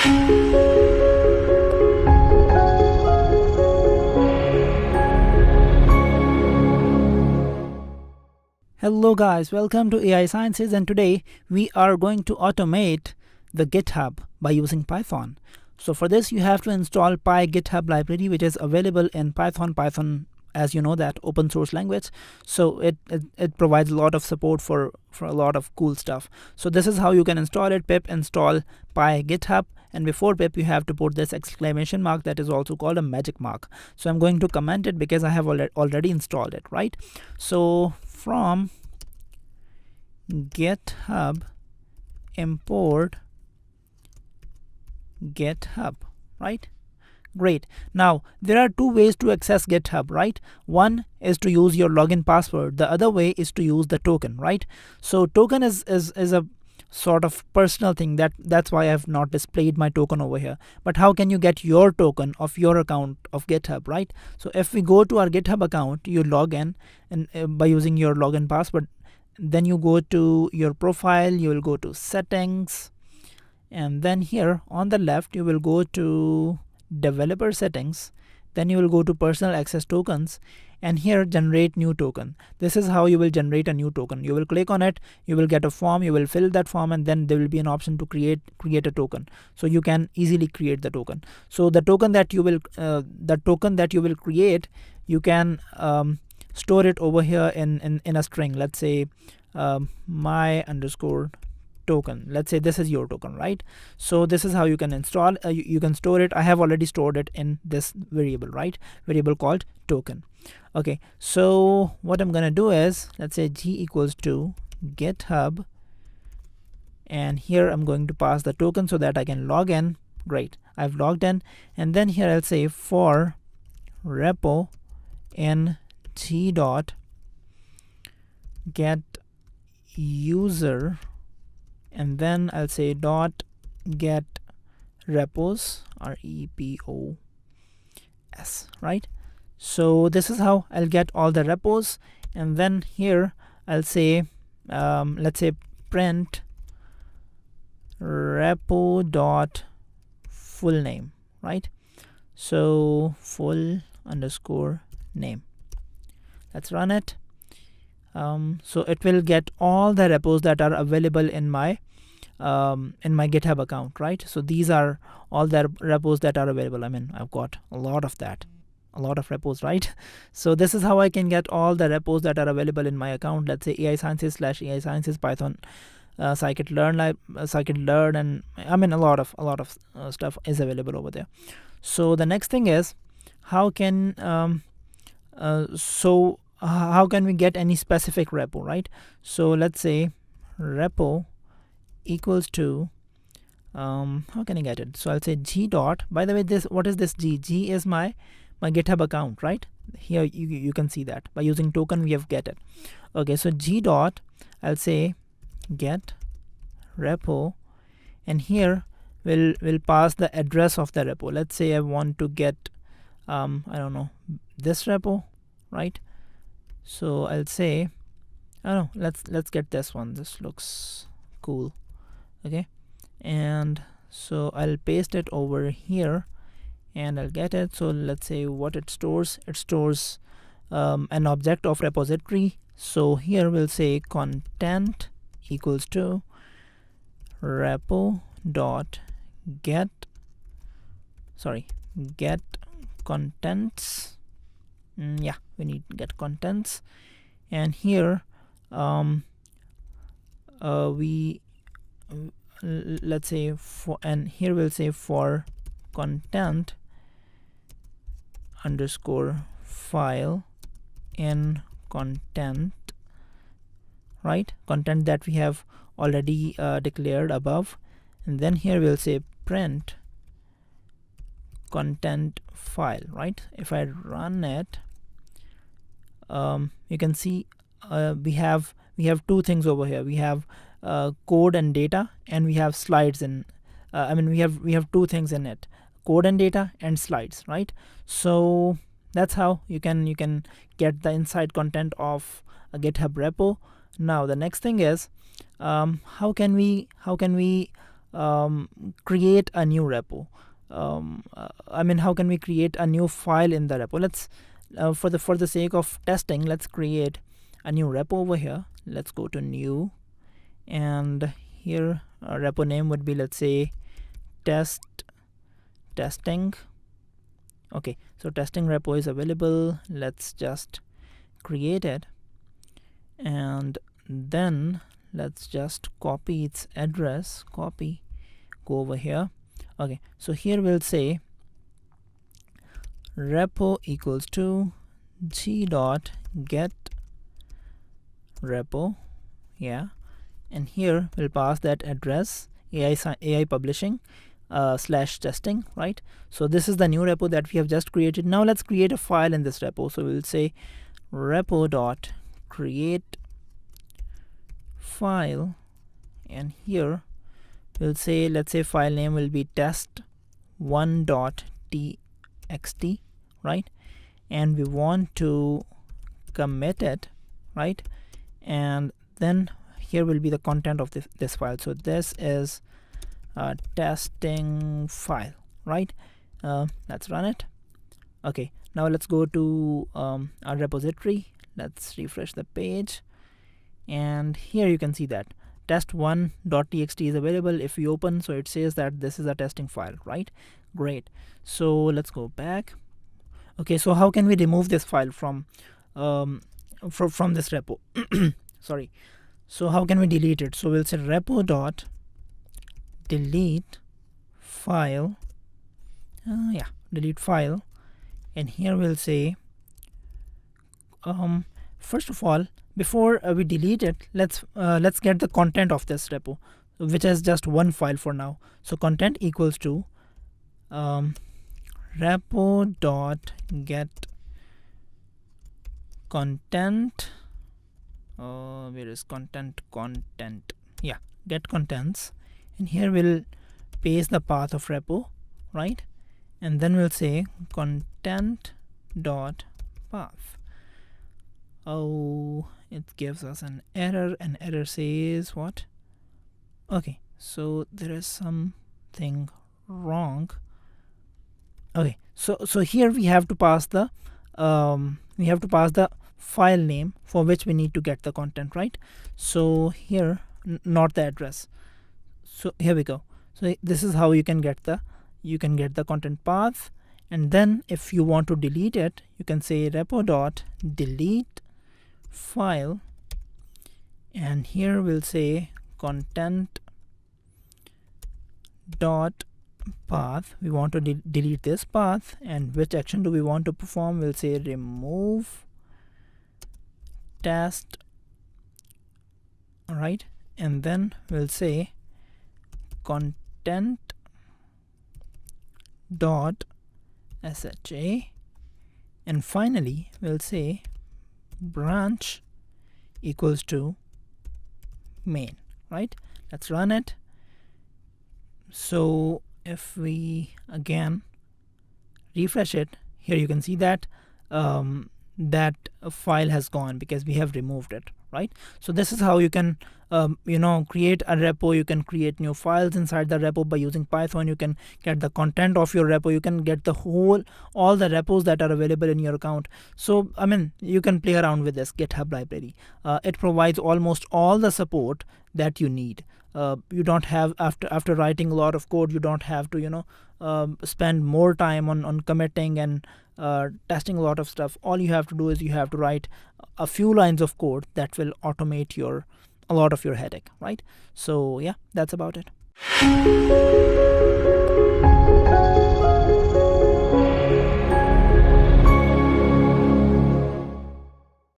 Hello guys, welcome to AI Sciences, and today we are going to automate the GitHub by using Python. So for this you have to install PyGithub library, which is available in Python. Python, as you know, that open source language, so it provides a lot of support for a lot of cool stuff. So this is how you can install it: pip install PyGithub, and before pip you have to put this exclamation mark that is also called a magic mark. So I'm going to comment it because I have already installed it, right? So from GitHub import GitHub, right? Great. Now there are two ways to access GitHub, right? One is to use your login password, the other way is to use the token, right? So token is a sort of personal thing, that's why I have not displayed my token over here. But how can you get your token of your account of GitHub, right? So if we go to our GitHub account, you log in and by using your login password, then you go to your profile, you will go to settings, and then here on the left you will go to developer settings, then you will go to personal access tokens, and here generate new token. This is how you will generate a new token. You will click on it, you will get a form, you will fill that form, and then there will be an option to create a token. So you can easily create the token. So the token that you will create, you can store it over here in a string. Let's say my underscore token. Let's say this is your token, right? So this is how you can install, you can store it. I have already stored it in this variable, right? Variable called token. Okay, so what I'm gonna do is, let's say g equals to GitHub, and here I'm going to pass the token so that I can log in. Great, I've logged in, and then here I'll say for repo in g dot get user, and then I'll say dot get repos, repos, right? So this is how I'll get all the repos, and then here I'll say let's say print repo dot full name, right? So full underscore name. Let's run it. So it will get all the repos that are available in my GitHub account, right? So these are all the repos that are available. I mean, I've got a lot of repos, right? So this is how I can get all the repos that are available in my account. Let's say AI Sciences / AI Sciences Python scikit-learn, and I mean a lot of stuff is available over there. So the next thing is, how can we get any specific repo, right? So let's say repo equals to how can I get it? So I'll say g dot, by the way, what is this g? G is my GitHub account, right? Here you can see that by using token we have get it. Okay, so g dot, I'll say get repo, and here we'll pass the address of the repo. Let's say I want to get I don't know, this repo, right? So I'll say, I don't know, let's get this one. This looks cool. Okay, and so I'll paste it over here and I'll get it. So let's say what it stores an object of repository. So here we'll say content equals to repo dot get contents. Yeah, we need get contents, and here let's say for, and here we'll say for content underscore file in content, right? Content that we have already declared above, and then here we'll say print content file, right? If I run it, you can see we have two things over here. We have code and data, and we have slides in I mean we have two things in it: code and data and slides, right? So that's how you can get the inside content of a GitHub repo. Now the next thing is how can we create a new repo. How can we create a new file in the repo? Let's for the sake of testing, let's create a new repo over here. Let's go to new, and here repo name would be, let's say, testing. Okay, so testing repo is available. Let's just create it, and then let's just copy its address. Copy, go over here. Okay, so here we'll say repo equals to g.get repo, yeah, and here we'll pass that address, AI publishing slash testing, right? So this is the new repo that we have just created. Now let's create a file in this repo. So we'll say repo.create file, and here we'll say, let's say file name will be test1.txt, right? And we want to commit it, right? And then here will be the content of this file. So this is a testing file, right? Let's run it. Okay, now let's go to our repository. Let's refresh the page, and here you can see that test1.txt is available. If we open, so it says that this is a testing file, right? Great. So let's go back. Okay, so how can we remove this file from this repo? Sorry. So how can we delete it? So we'll say repo.delete file. Delete file, and here we'll say first of all, before we delete it, let's get the content of this repo, which is just one file for now. So content equals to repo.get content. Where is content? Yeah, get contents, and here we'll paste the path of repo, right? And then we'll say content.path. Oh, it gives us an error. An error says what? Okay, so there is something wrong. Okay, so here we have to pass the file name for which we need to get the content, right? So here, not the address. So here we go. So this is how you can get the content path, and then if you want to delete it, you can say repo.delete file, and here we'll say content dot path. We want to delete this path, and which action do we want to perform? We'll say remove test, all right, and then we'll say content dot sha, and finally we'll say branch equals to main, right? Let's run it. So if we again refresh it, here you can see that that file has gone because we have removed it, right? So this is how you can create a repo. You can create new files inside the repo by using Python. You can get the content of your repo. You can get all the repos that are available in your account. So you can play around with this GitHub library. It provides almost all the support that you need. You don't have, after writing a lot of code, you don't have to spend more time on committing and testing a lot of stuff. All you have to do is you have to write a few lines of code that will automate a lot of your headache, right? So yeah, that's about it.